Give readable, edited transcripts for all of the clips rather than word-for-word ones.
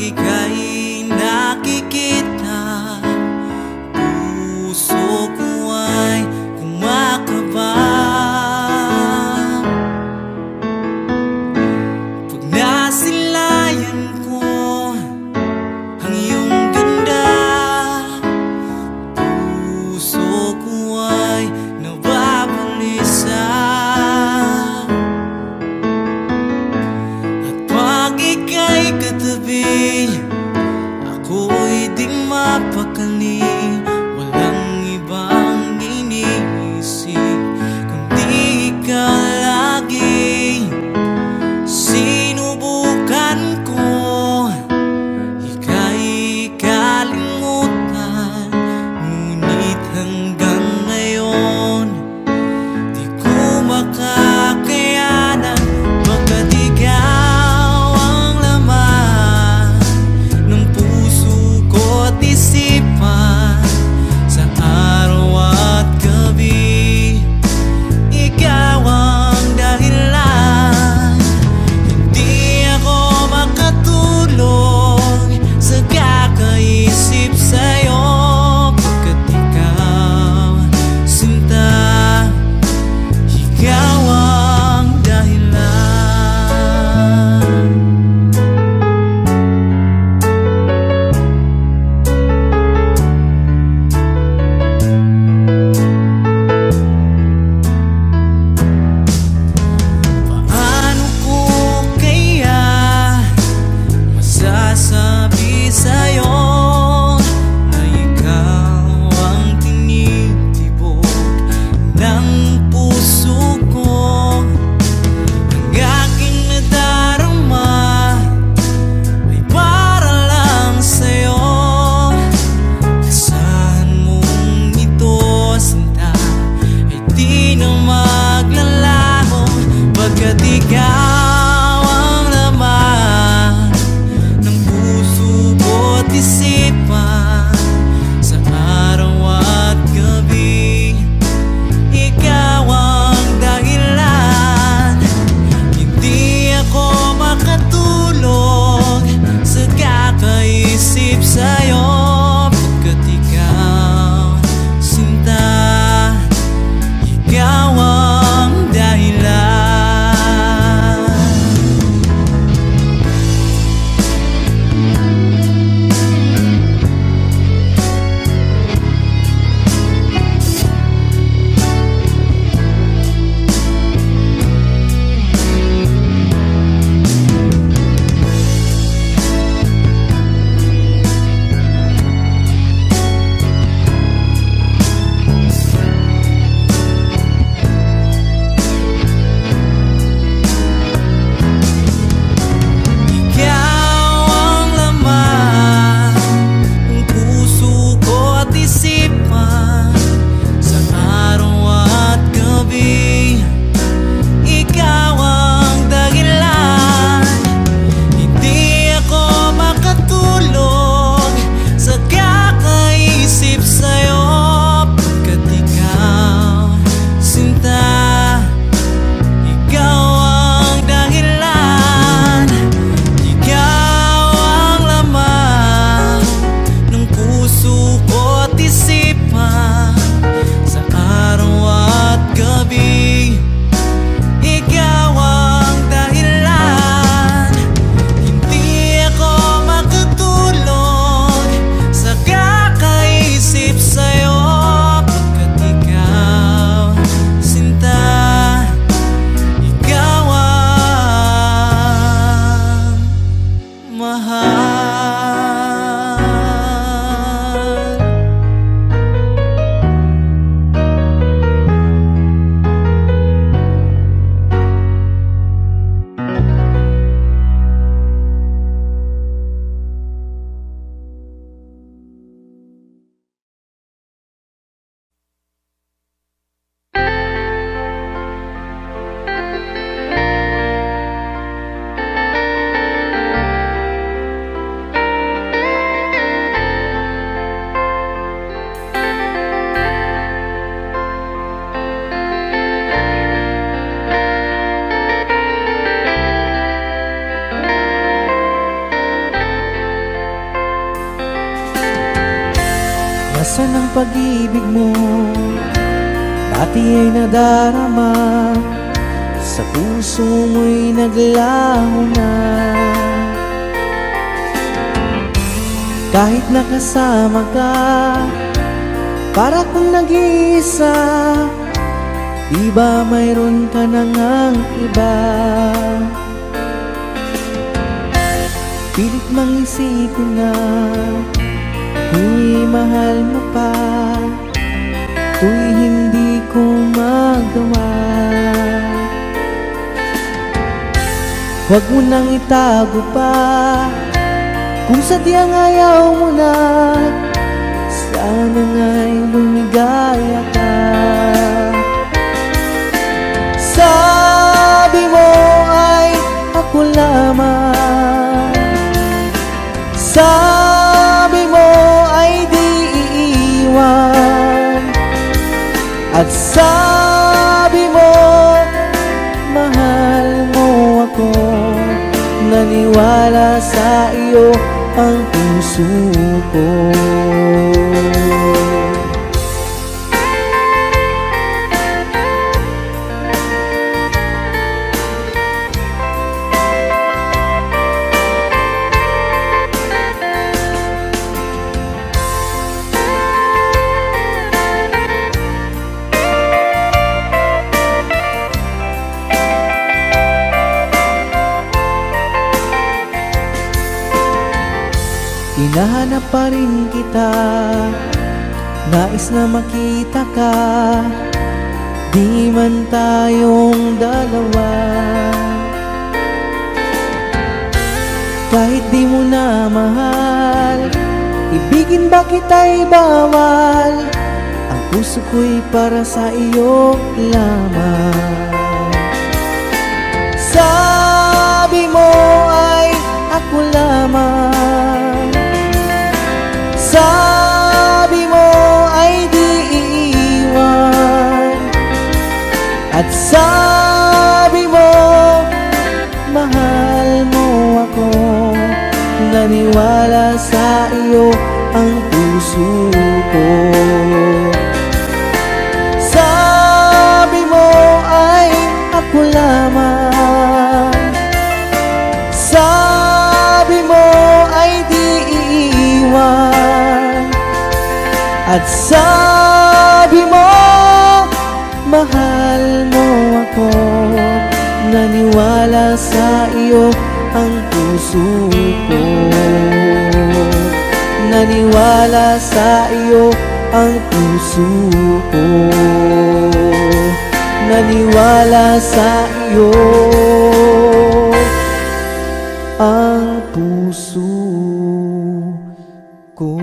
ika'y nakikita, puso ko ay kumakaba. Pag nasilayan ko ang iyong ganda, puso ko ay nababalisa. At pag ika'y katabi, ako'y di mapakali. Walang ibang iniisip kundi ikaw lagi. Sinubukan ko ika'y kalimutan, ngunit hanggang ngayon di ko makakayanan. Pagkat ikaw ang laman ng puso ko at isipan, sa araw at gabi ikaw ang dahilan. Hindi ako makatulog sa kakaisip sa'yo, pagkat ikaw, sinta, ikaw ang dahilan. Paano ko kaya masasabi sa'yo na ikaw ang tinitibok ng puso ko? Ang aking nadarama ay para lang sa'yo. Asahan mong ito, sinta, ay di na maglalaho, pagkat ikaw ang laman ng puso ko at isipan, sa araw at gabi ikaw ang dahilan. Hindi ako makatulog sa kakaisip sa'yo, pagkat ikaw, sinta, ikaw ang dahilan. Katapusan ng pag-ibig mo, dati ay nadarama, sa puso mo'y naglaho na. Kahit nakasama ka, para kung nag-iisa, di ba mayroon ka na ngang iba? Pilit mang isipin na kung mahal mo pa, to'y hindi ko magawa. Huwag mo nang itago pa, kung sadyang ayaw mo na, sana nga'y lumigaya ka. Sabi mo ay ako lamang, sabi mo ay di iiwan, at sabi mo mahal mo ako. Naniwala sa iyo ang puso ko. Hinahanap pa rin kita, nais na makita ka, di man tayong dalawa. Kahit di mo na mahal, ibigin ba kita'y bawal, ang puso ko'y para sa iyo lamang. Sabi mo ay ako lamang, sabi mo ay di iiwan, at sabi mo mahal mo ako. Naniwala sa iyo ang puso ko. Sabi mo ay ako lamang, sabi mo ay di iiwan, at sabi mo mahal mo ako. Naniwala sa iyo ang puso ko. Naniwala sa iyo ang puso ko. Naniwala sa iyo ang puso ko.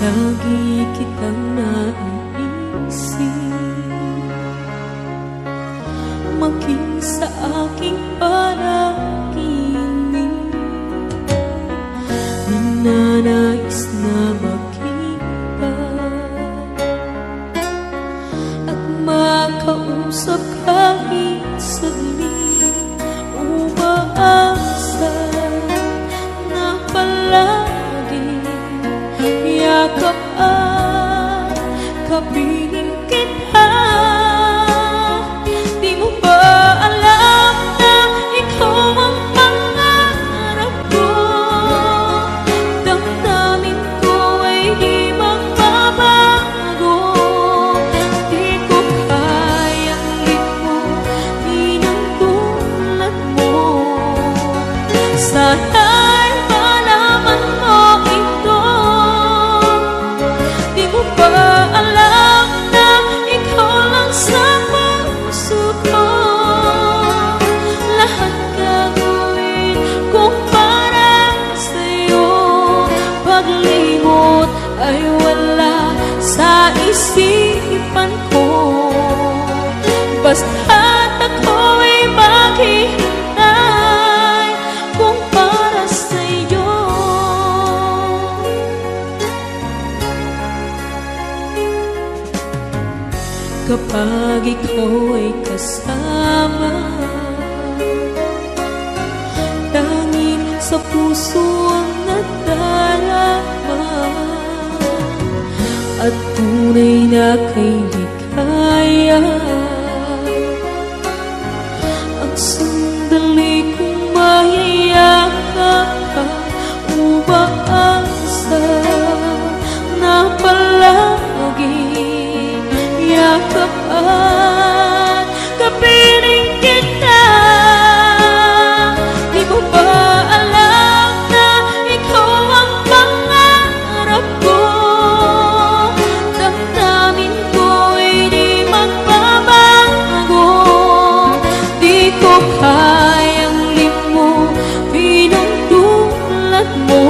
Lagi kitang naiisip, maging sa aking panaginip. Ninanais na makita at makausap kahit saglit. Umaasa na palagi yakap ang puso ang nadarama at tunay na kay ligaya. Ang sandali kong mayayakap ka, umaasa na palagi yakap at kapiling kita. Di mo ba alam na ikaw ang pangarap ko? Damdamin ko'y di magbabago. Di ko kayang limutin ang tulad mo.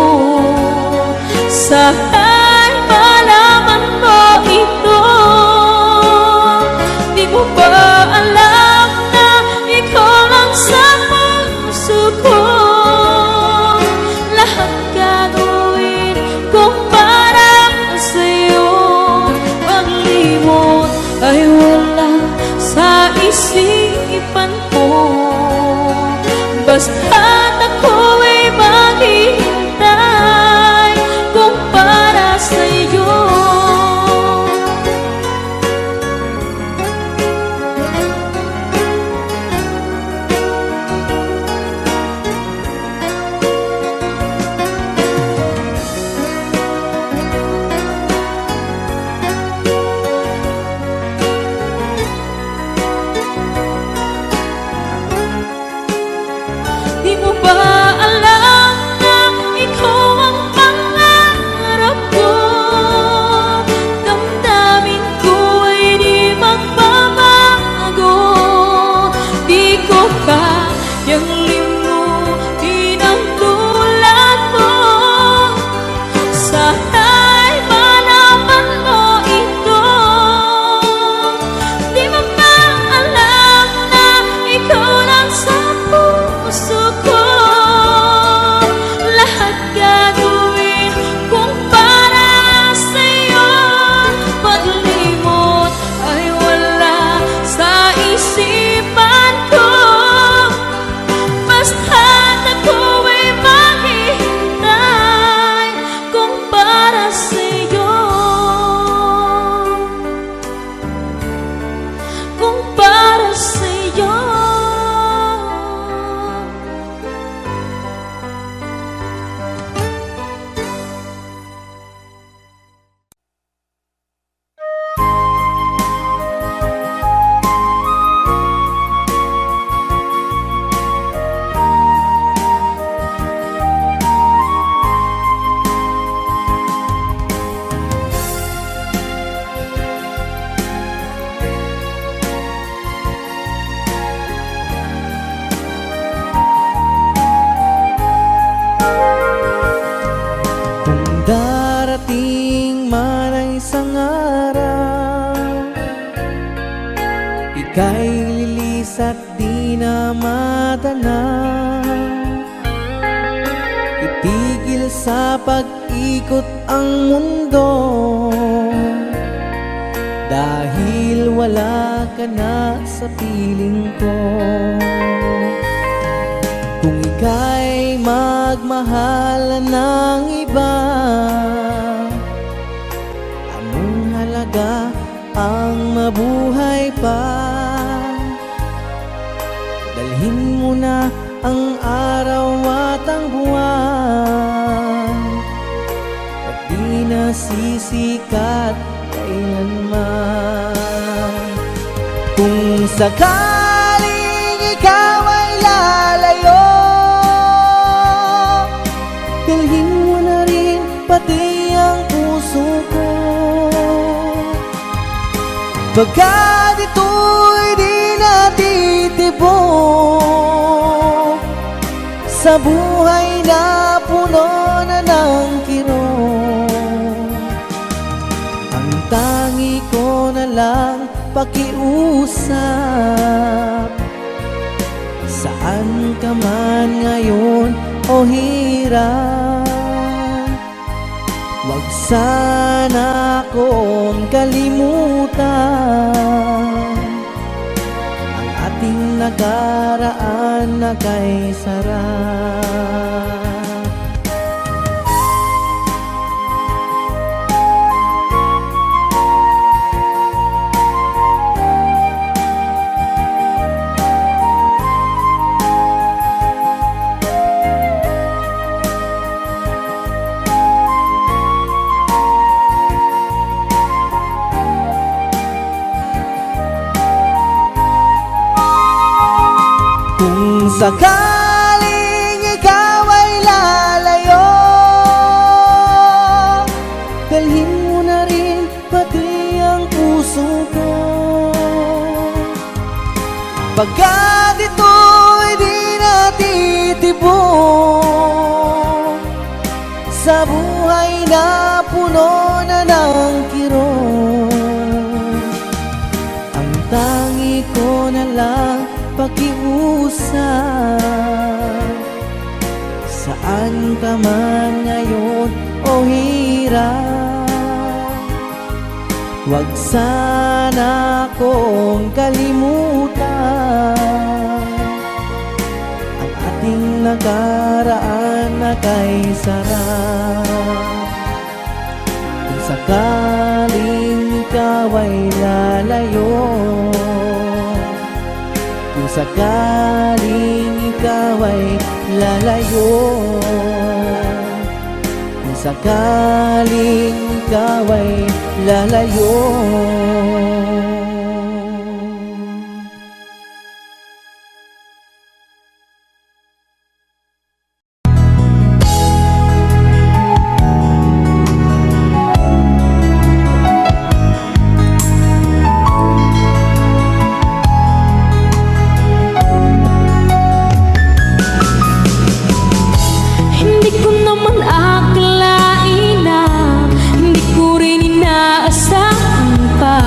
Sa'y malaman mo ito. Di mo ba alam na ikaw lang sa puso ko? Lahat gagawin kong para sa'yo. Paglimot ay wala sa isipan ko. Basta't ako'y maghihintay kung para sa'yo. Di mo ba alam na ikaw ang pangarap ko? Damdamin ko ay di magbabago. Di ko kayang limutin ang tulad mo. Sana'y malaman mo ito. Di mo ba alam na ikaw lang sa puso ko? Lahat gagawin kung para sa'yo. Paglimot ay wala sa isipan ko. Basta't ako'y maghihintay kung para sa'yo. Kung para sa'yo. Kung darating man ang isang araw, ika'y lilis at di na matanaw. Itigil sa pag-ikot ang mundo, dahil wala ka na sa piling ko. Kung ika'y magmahal ng iba, anong halaga ang mabuhay pa? Dalhin mo na ang araw at ang buwan, at di na sisikat kailanman. Kung sakaling ikaw ay lalayo, dalhin mo na rin pati ang puso ko. Pagkat ito'y di natitibok sa buhay na puno na ng kirot. Ang tangi ko na lang pakiusap, saan ka man ngayon o hirap, wag sana akong kalimutan ang ating nakaraan na kay sarap. sakaling ikaw ay lalayo, dalhin mo na rin pati ang puso ko. Pagkat ito'y di natitibok sa buhay na puno na ng kirot, ang tangi ko na lang pakiusap. Saan ka man ngayon o hirap, huwag sana akong kalimutan ang ating nakaraan na kay sarap. Kung sakaling ikaw ay lalayo, kung sakaling ikaw ay lalayo, kung sakaling ikaw ay lalayo. Hindi ko naman akalain na hindi ko rin inaasahan pa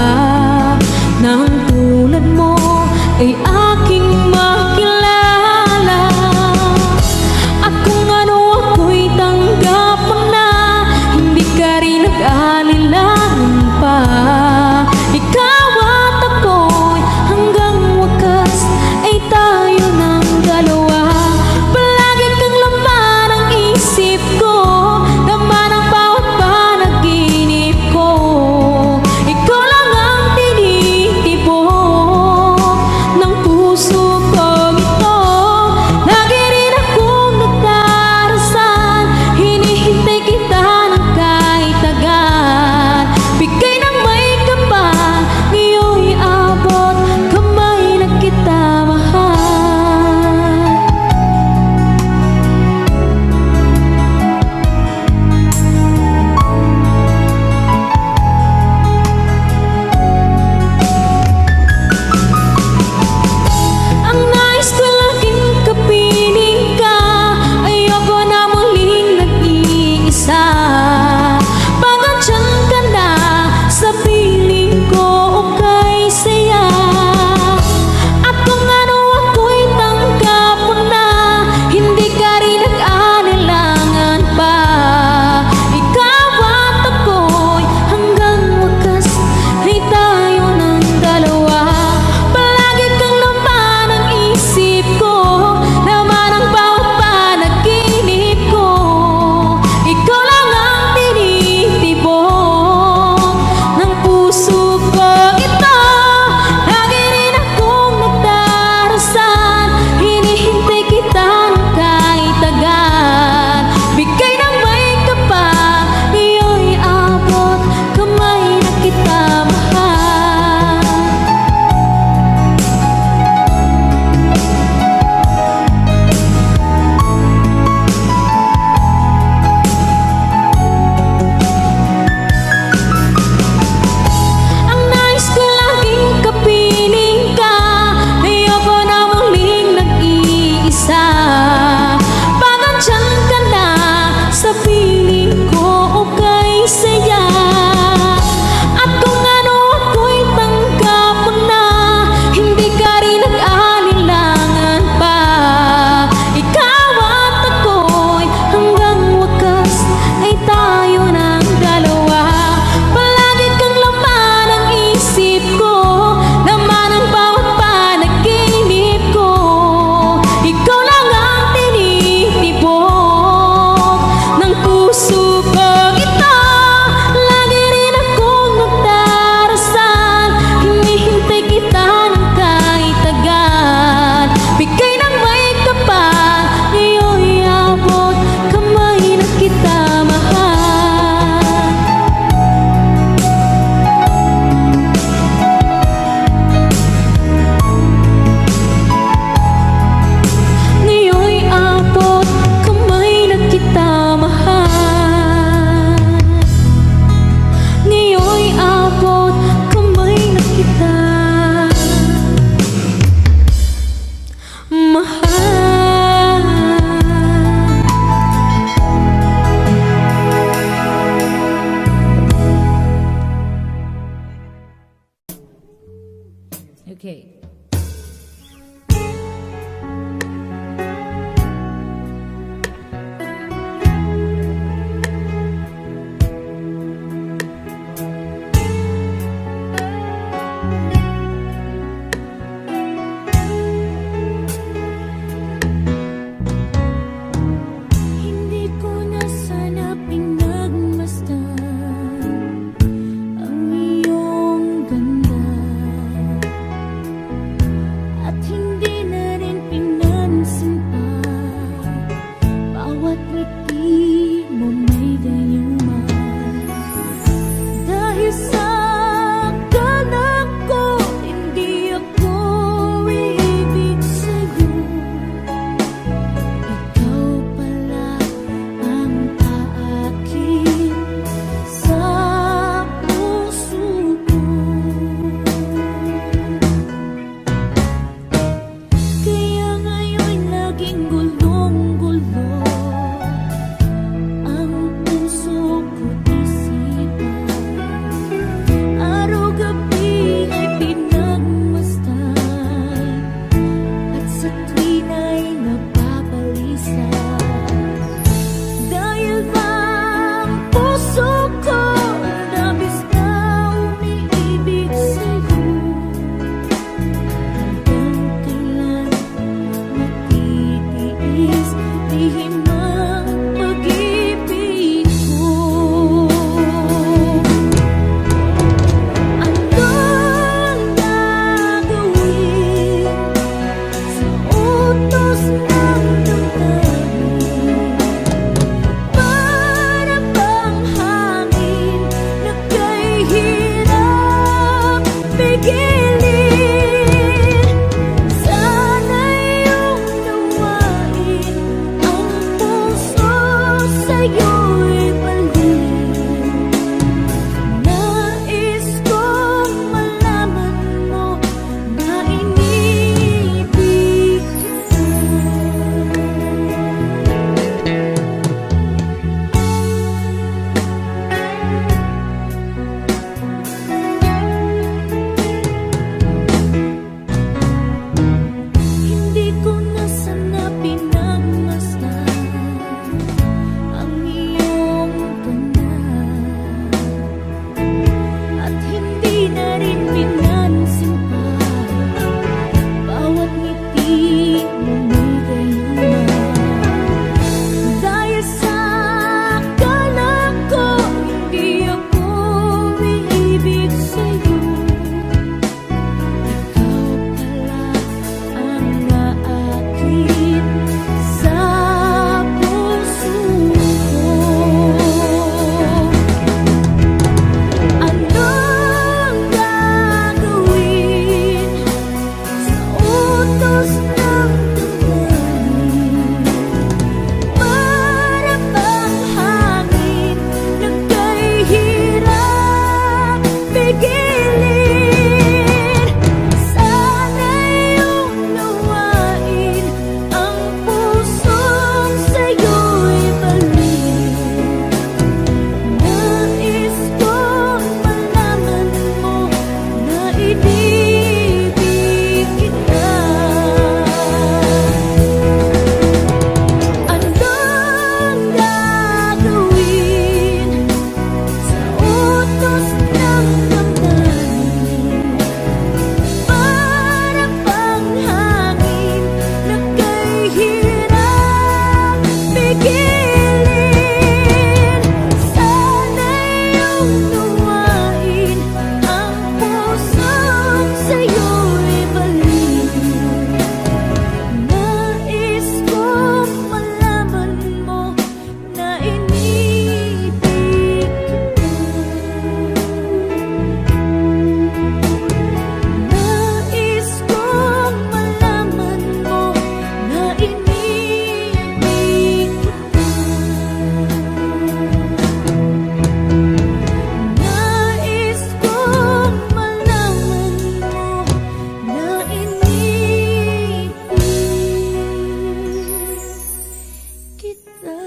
naging gulong-gulo ang puso ko't isipan. Araw-gabi ay pinagmasdan at sa tuwin ay napabalisa. Dahil ba ang puso ko labis na umiibig sa'yo, hanggang kailan matitiis lihim ang pag-ibig ko? Anong gagawin sa utos ng damdamin? Para bang hangin na kay hirap pigilin? Sana iyong nawain ang puso sa'yo'y balik. Nais kong malaman mo na inibig kita. Hindi ko na sana pinagmasdan ang iyong ganda, at hindi na rin pinansin pa bawat ngiti mo may gayuma. Dahil sa akala ko hindi ako umiibig sa'yo, ikaw pala ang naakit sa puso ko. Anong gagawin sa utos ng damdamin? Para bang hangin na kay hirap pigilin? Sana iyong nawain ang pusong sa'yo'y balik. Nais kong malaman mo na inibig kita. Anong gagawin sa utos ng damdamin? Para bang hangin na kay hirap pigilin? Sana iyong nawain ang pusong sa'yo'y balik. Nais kong malaman mo na inibig kita. Nais kong malaman mo na inibig kita. Nais kong malaman mo na inibig kita.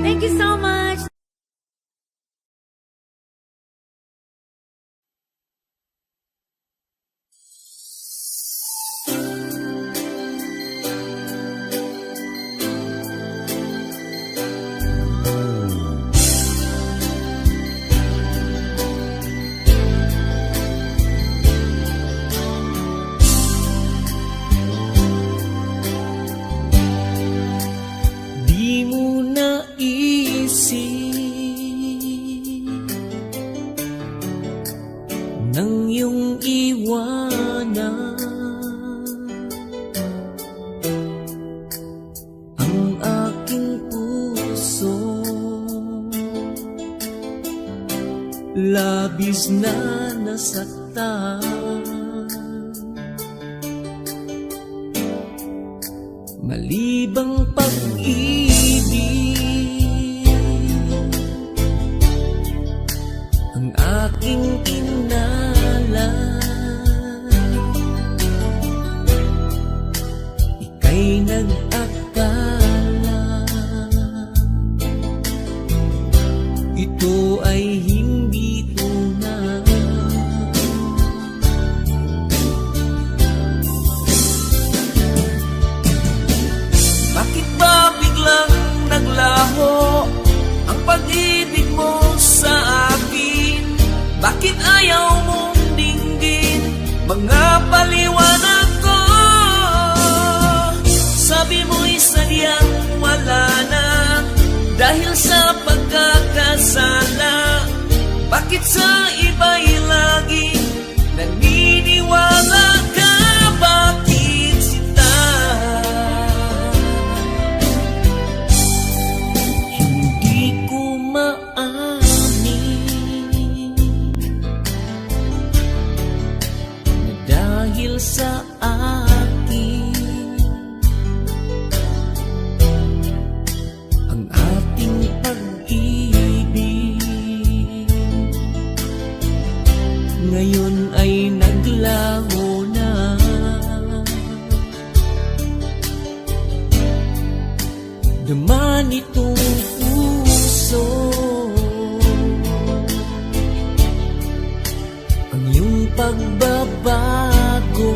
Thank you so much. Di mo naisip nang iyong iwanan ang aking puso. Labis na nasaktan, malibang pag-ibig ito ay hindi tunay. Bakit ba biglang naglaho ang pag-ibig mo sa akin? Bakit ayaw mong dinggin mga paliwanag ko? Sabi mo'y sadyang wala na dahil sa pagkakasala. Bakit sa iba'y laging naniniwala ka? Bakit sinta? Hindi ko maamin na dahil sa akin ang ating pag-ibig ngayon ay naglaho na. Naman itong puso ang iyong pagbabago.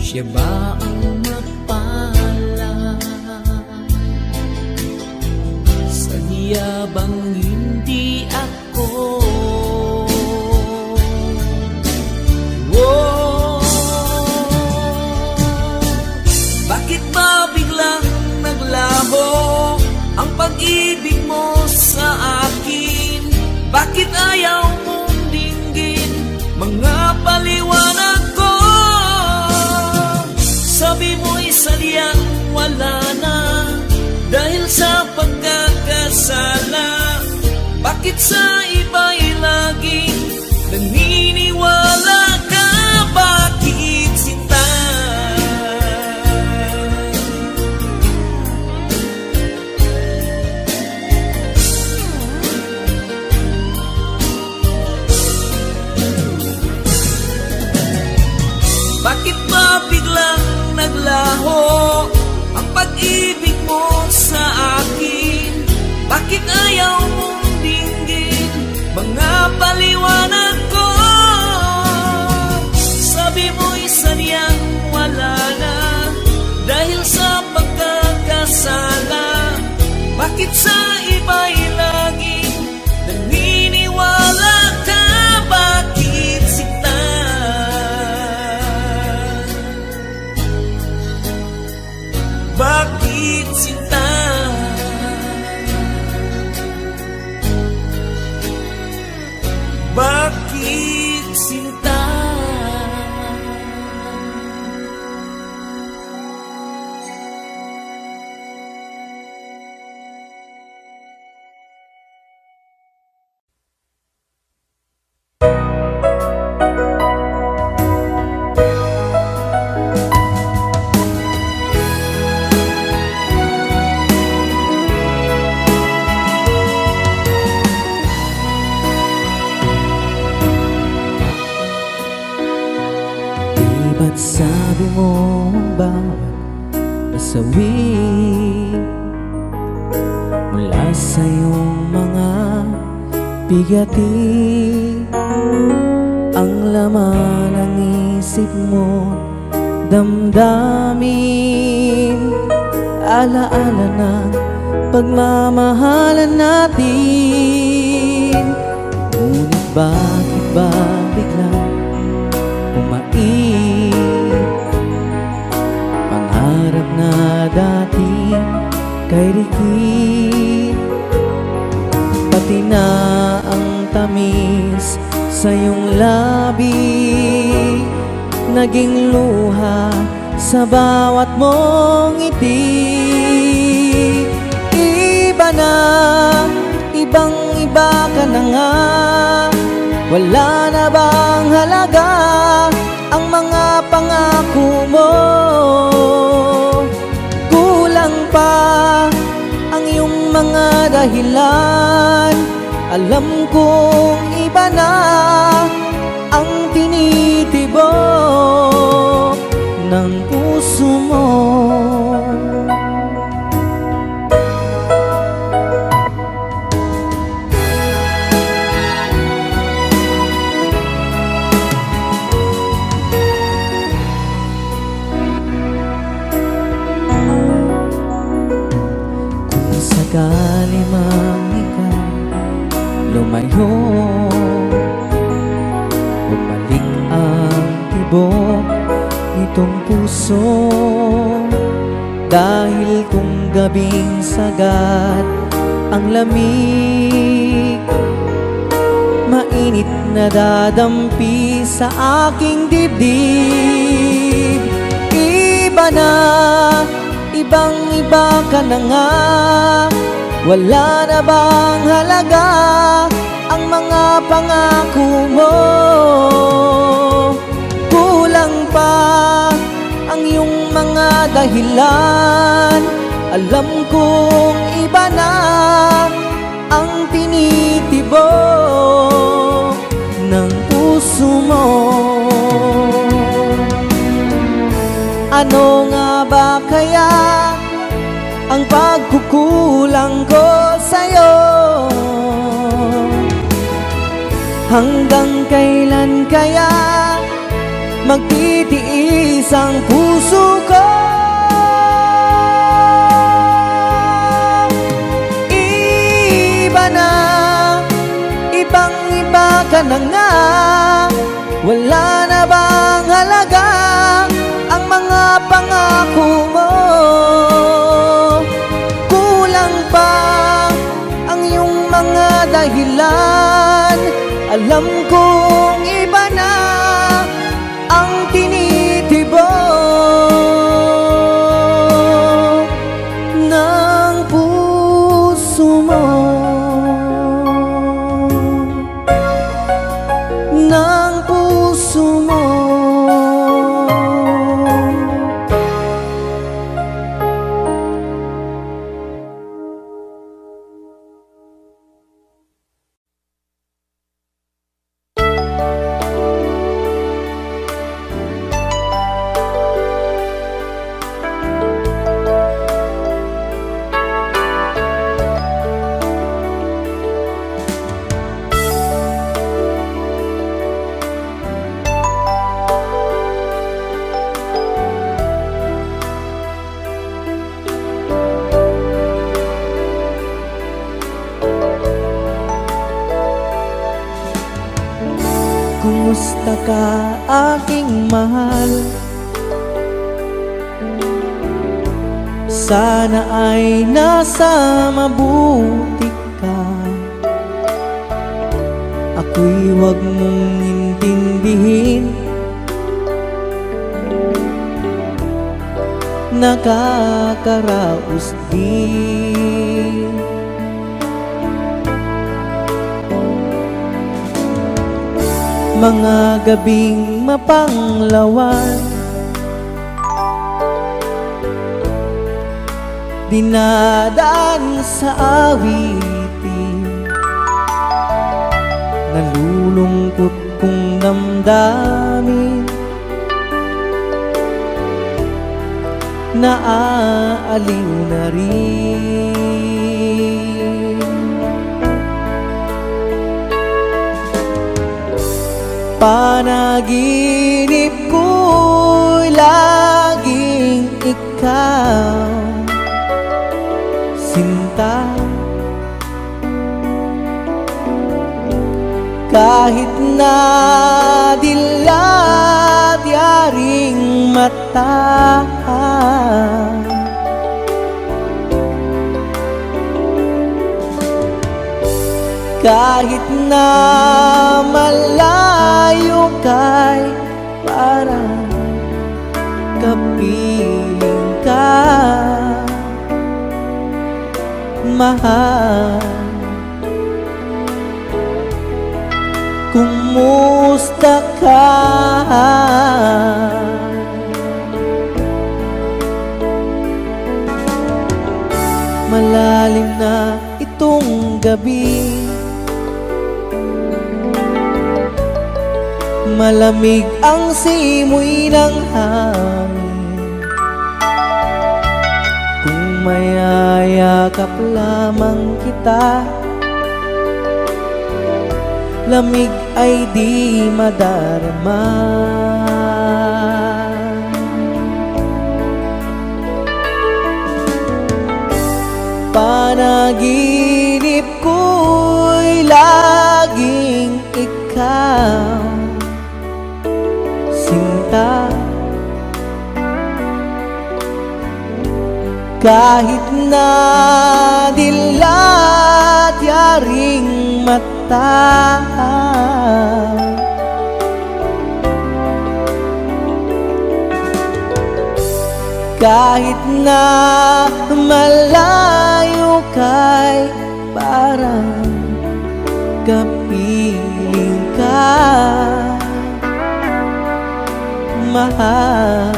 Siya ba ang mapala? Sadya bang hindi ako? Oh, bakit ba biglang naglaho ang pag-ibig mo sa akin? Bakit ayaw mong dinggin mga paliwanag ko? Sabi mo'y sadyang wala na dahil sa pagkakasala. Bakit sa iba'y laging naniniwala ka? Bakit sinta? Bakit ba biglang naglaho ang pag-ibig mo sa akin? Bakit ayaw mong dinggin mga paliwanag ko? Sabi mo'y sadyang wala na dahil sa pagkakasala. Bakit sa iba'y laging naniniwala ka? Bakit sinta? Bakit sinta? Bakit sinta? Ba't sabi mo ang bawat nasawi mula sa iyong mga bigati? Ang laman ng isip mo, damdamin, alaala ng pagmamahalan natin. Ngunit bakit ba biglang umait pangarap na dati kay Ricky? Pati na ang tamis sa iyong labi naging luha sa bawat mong ngiti. Iba na, ibang-iba ka na nga. Wala na bang halaga ang mga pangako mo? Kulang pa ang iyong mga dahilan. Alam kong iba na ang tinitibok ng puso mo. ngayon bumalik ang tibok nitong puso. Dahil kung gabing sagad ang lamig, mainit na dadampi sa aking dibdib. Iba na, ibang iba ka na nga. Wala na bang halaga ang mga pangako mo? Kulang pa ang iyong mga dahilan. Alam kong iba na ang tinitibok ng puso mo. Ano nga ba kaya ang pagkukulang ko sa'yo? Hanggang kailan kaya magtitiis ang puso ko? Iba na, ibang iba ka na nga. Wala na bang halaga ang mga pangako mo? Kulang pa ang iyong mga dahilan. Alam kong iba na ang tinitibok ng puso mo, ng puso mo. Kumusta ka, aking mahal? Sana ay nasa mabuti ka. Ako'y huwag mong intindihin, nakakaraos din. Mga gabing mapanglawan, dinadaan sa awitin, nalulungkot kong damdamin, naaaliw na rin. Panaginip ko'y laging ikaw, sinta. Kahit na dilat yaring mata, kahit na malayo kay parang kapiling ka, mahal. Kumusta ka? Malalim na itong gabi, malamig ang simoy ng hangin. Kung mayayakap lamang kita, lamig ay di madarama. Panaginip ko'y laging ikaw, sinta. Kahit na dilat yaring mata, kahit na malayo kay parang kapiling ka, mahal.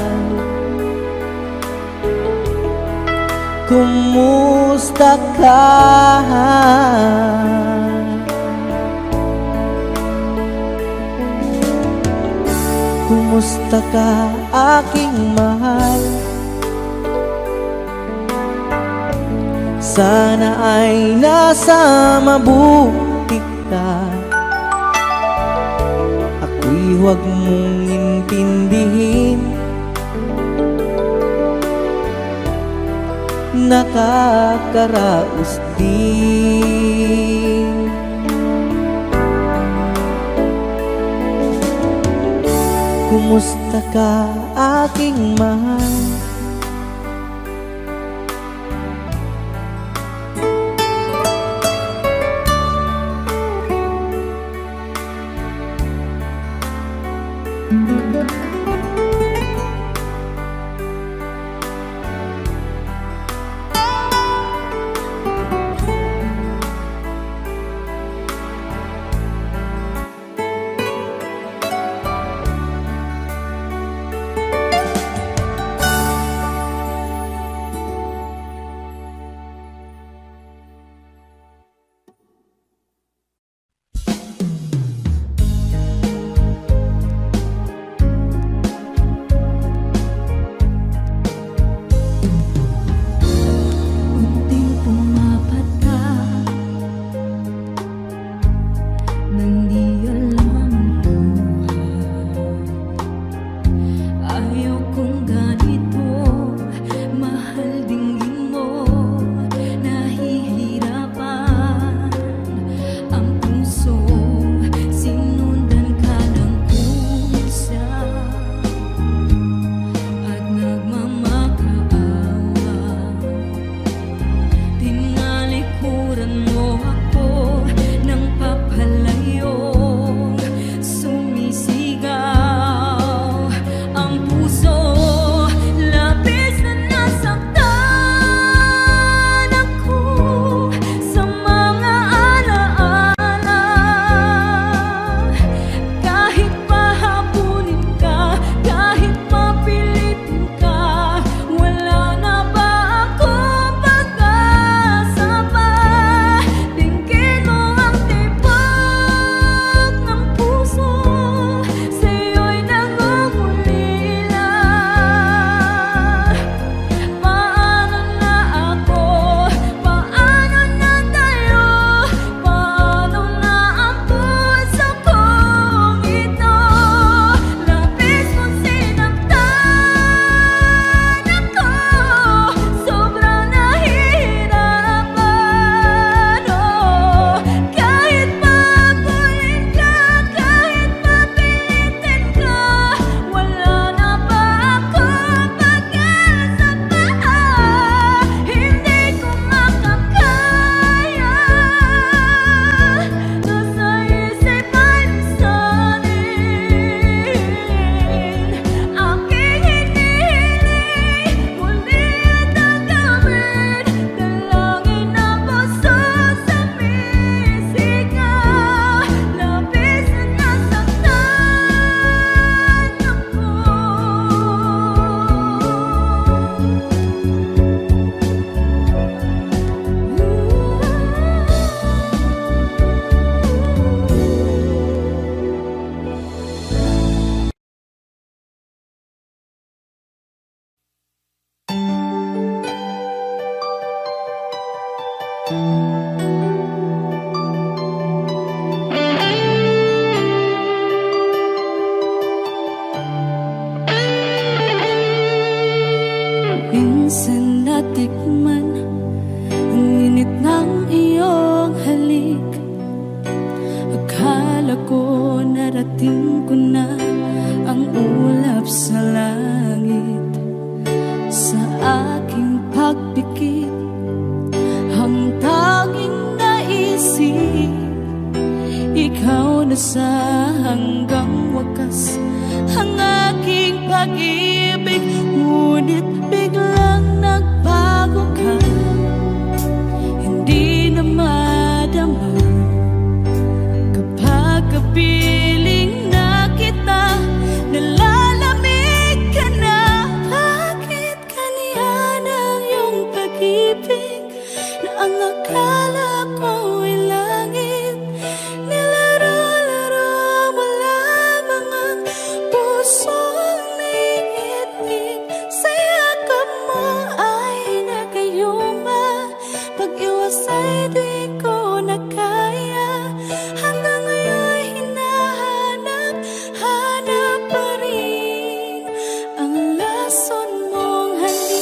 Kumusta ka? Kumusta ka, aking mahal? Sana ay nasa mabuti ka. Ako'y huwag mong intindihin, nakakaraos din. Kumusta ka, aking mahal? Minsan natikman ang init ng iyong halik, Narating ko na ang ulap sa langit. Sa aking pagpikit, ang tanging naisip, ikaw na sa hanggang wakas ang aking pag-ibig. Ngunit biglang nagbago ka, hindi na madama. Kapag kapiling na kita, nalalamig ka na. Bakit kaniyan ang iyong pag-ibig na ang akala ko ay langit? Nilaro-laro mo lamang ang pusong niitig. Sa yakap mo ay nagayuma, pag-iwas ay di ko na kaya. Hanggang ngayon hinahanap, hanap pa rin ang lason mong halik.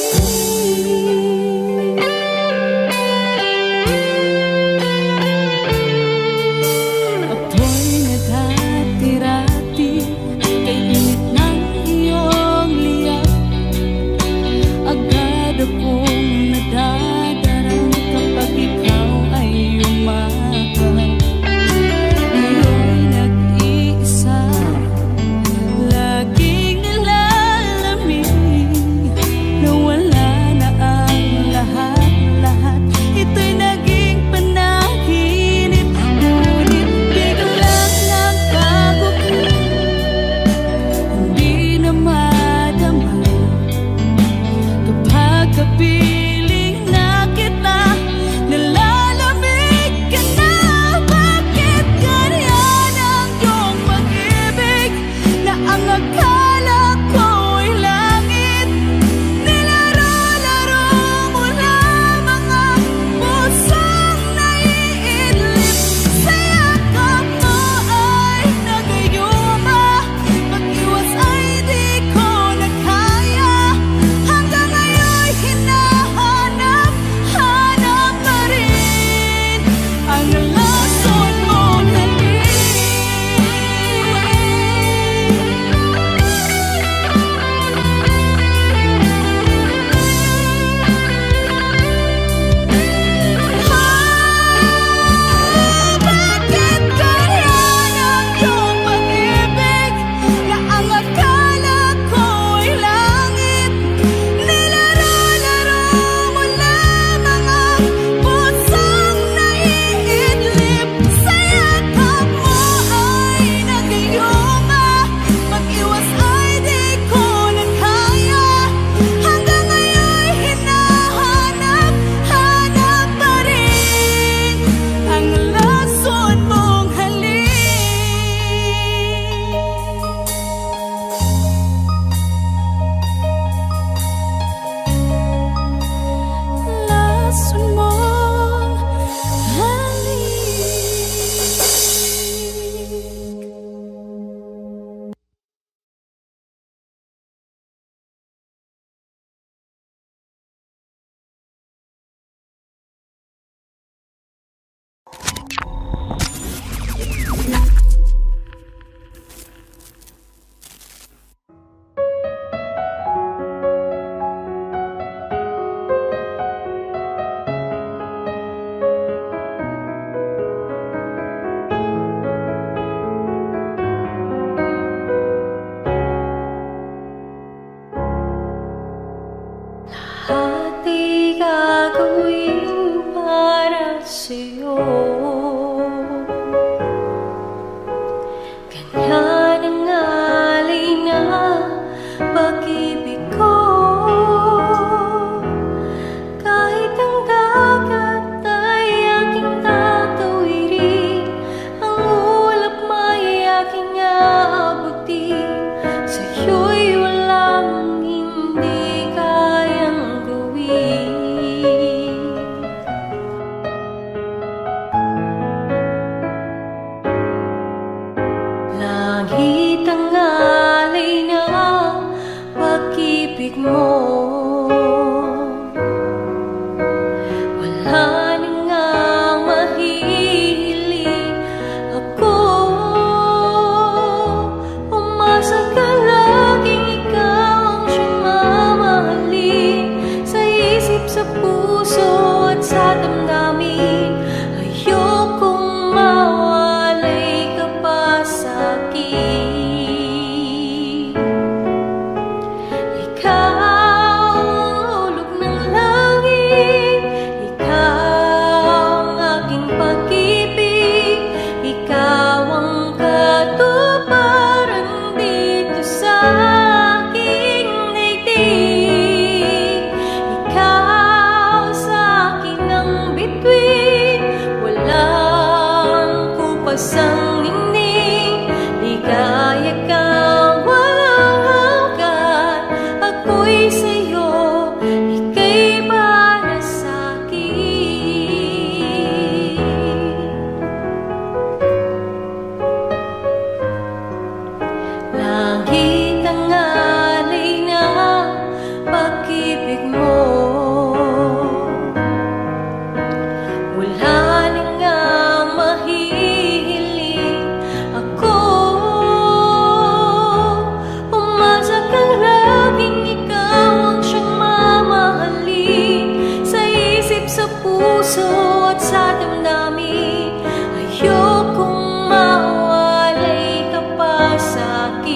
puso at sa damdamin. Ayokong mawalay ka pa sa'kin.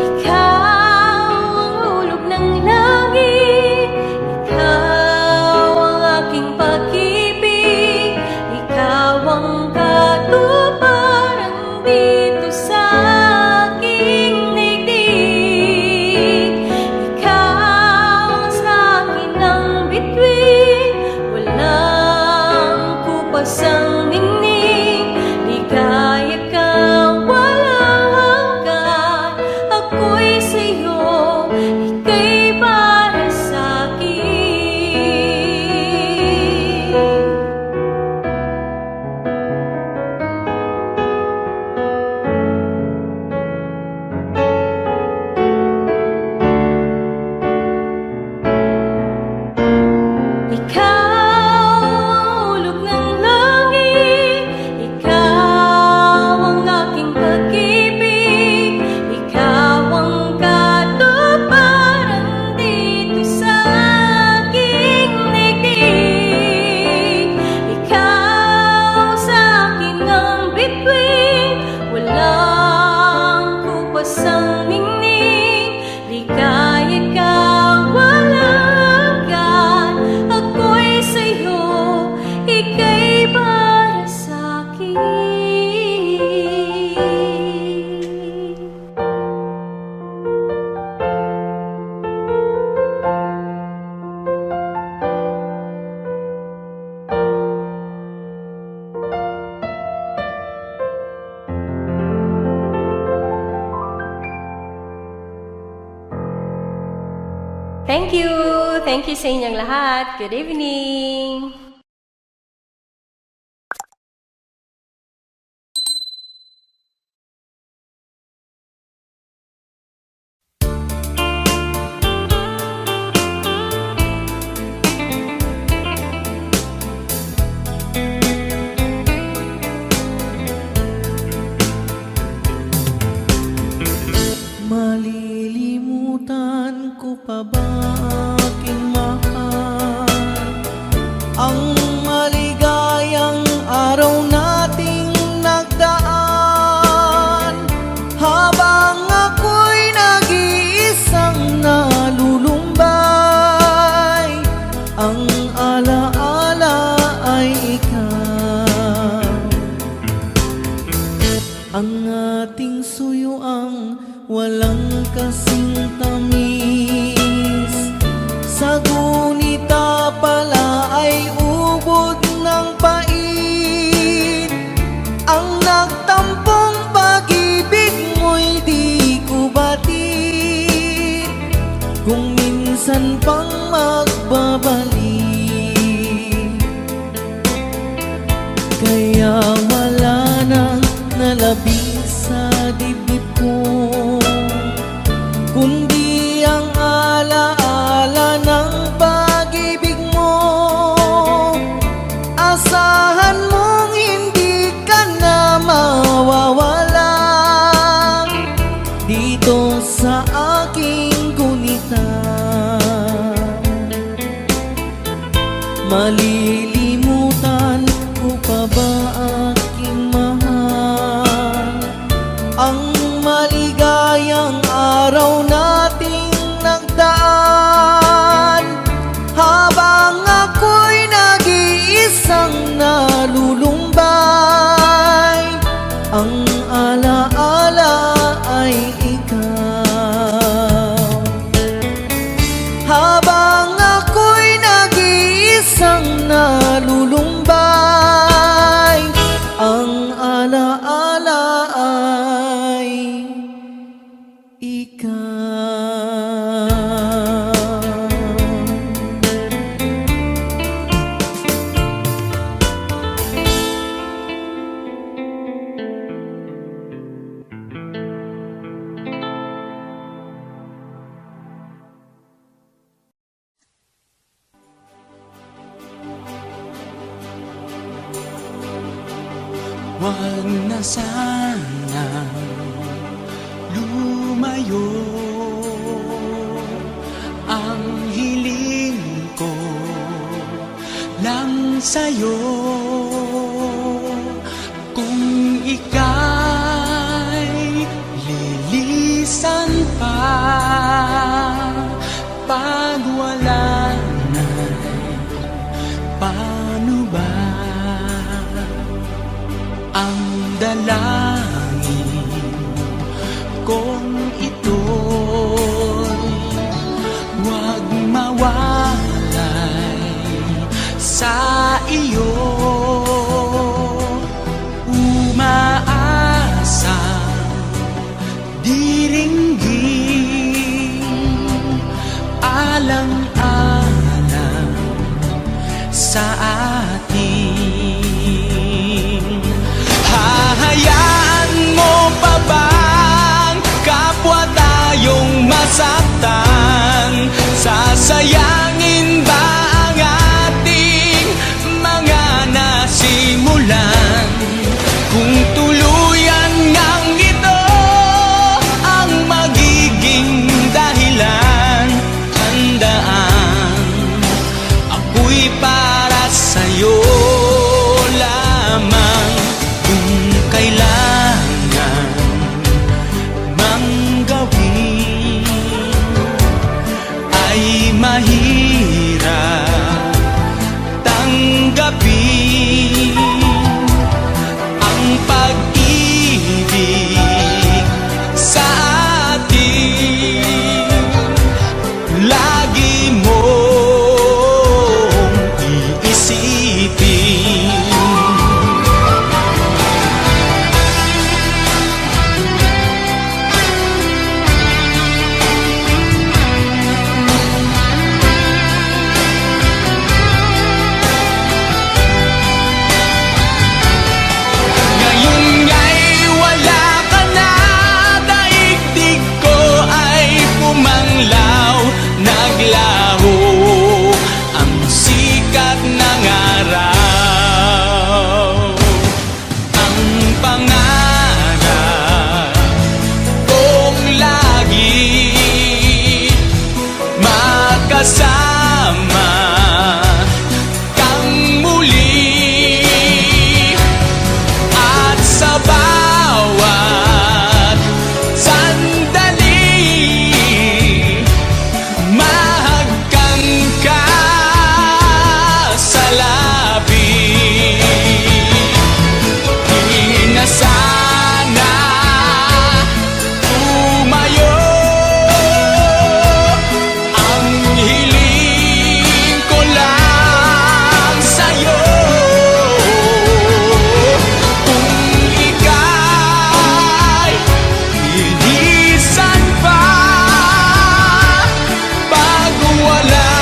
Ikaw ang hulog ng langit, ikaw ang aking pag-ibig, ikaw ang katuparan dito sa aking daigdig. Ikaw sa akin ang bituin, walang kupas ang ningning. Ligaya kang walang hanggan, ako'y sa'yo, ika'y para sa'kin. Ikaw ang hulog ng langit, ikaw ang aking pag-ibig, ikaw ang katuparan dito sa aking daigdig. Ikaw sa akin ang bituin, walang kupas ang ningning. Ligaya kang walang hanggan, ako'y sa'yo, ika'y para sa'kin. Thank you! Thank you sa inyong lahat. Good evening! Malilimutan ko pa ba aking mahal, ang maligayang araw nating nagdaan, habang ako'y nag-iisang nalulumbay. Ang alaala ay ikaw, ang ating suyuang walang kasing tamis. Sa gunita pala ay ubod ng pait. Ang nagtampong pag-ibig mo'y di ko batid, kung minsan pang magbabalik. Kaya wala nang nalabis sa dibdib ko, kundi ang alaala ng pag-ibig mo. Asahan mong hindi ka na mawawala dito sa aking gunita. Malilimutan ko pa ba aking mahal, ang maligayang araw nating nagdaan, habang ako'y nag-iisang nalulumbay. Ang alaala ay ikaw, habang ako'y nag-iisang nalulumbay. Ang alaala ay Huwag na sanang lumayo, ang hiling sa'yo kung ika'y lilisan pa pag wala na, paano ba? Ang dalangin kung ito'y huwag mawalay sa iyo. Umaasa, diringgin, alang-alang sa atin. Hahayaan mo pa bang kapwa tayong masaktan? Sasayangin ba ang ating mga nasimulan? Kung tuluyan ngang ito ang magiging dahilan, handaan ako'y para sa'yo lamang. Kung kailangan mang gawin ay mahirap tanggapin, ang pag-ibig sa atin lagi mong iisipin. Ngayon nga'y wala ka na, daigdig ko ay pumanglaw, naglaho ang sikat ng araw. Ang pangarap kong lagi makasama kang muli, at sa bawat sandali mahagkan ka sa labi. Di na sana tumayo, ang hiling ko lang sa'yo. Kung ika'y lilisan pa pag wala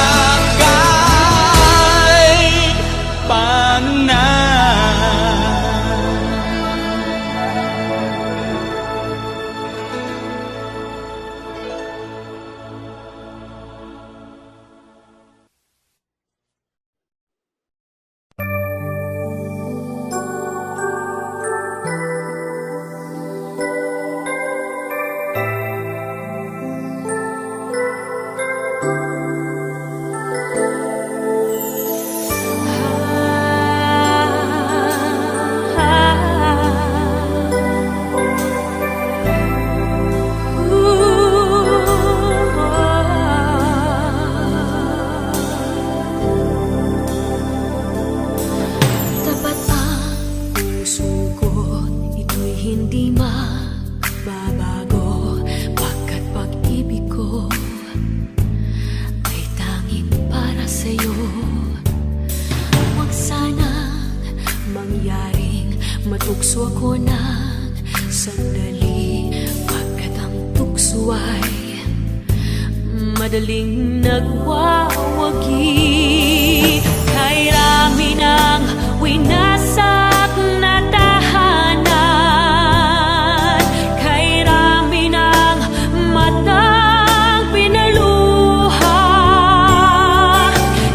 ka'y paano na? Tapat ang puso ko, ito'y hindi mababago, pagkat pag-ibig ko ay tanging para sa'yo. Huwag sanang mangyaring matukso ako ng sandali, pagkat ang tukso ay madaling nagwawagi. Kay rami ng winasak na tahanan, kay rami ng matang pinaluha,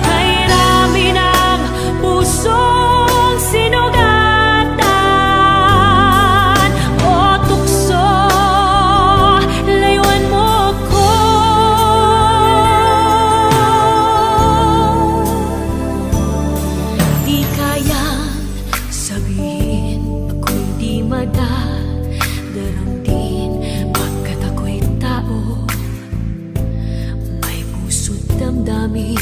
kay rami ng pusong sinugatan. O tukso, layuan mo ko. Di namin.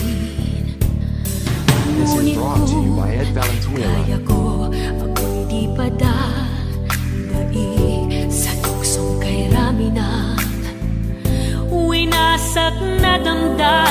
This is brought to you by Ed Valenzuela. Kaya ko, ako'y di pa dadai sa tuksong kay Raminang winasak na damdamin.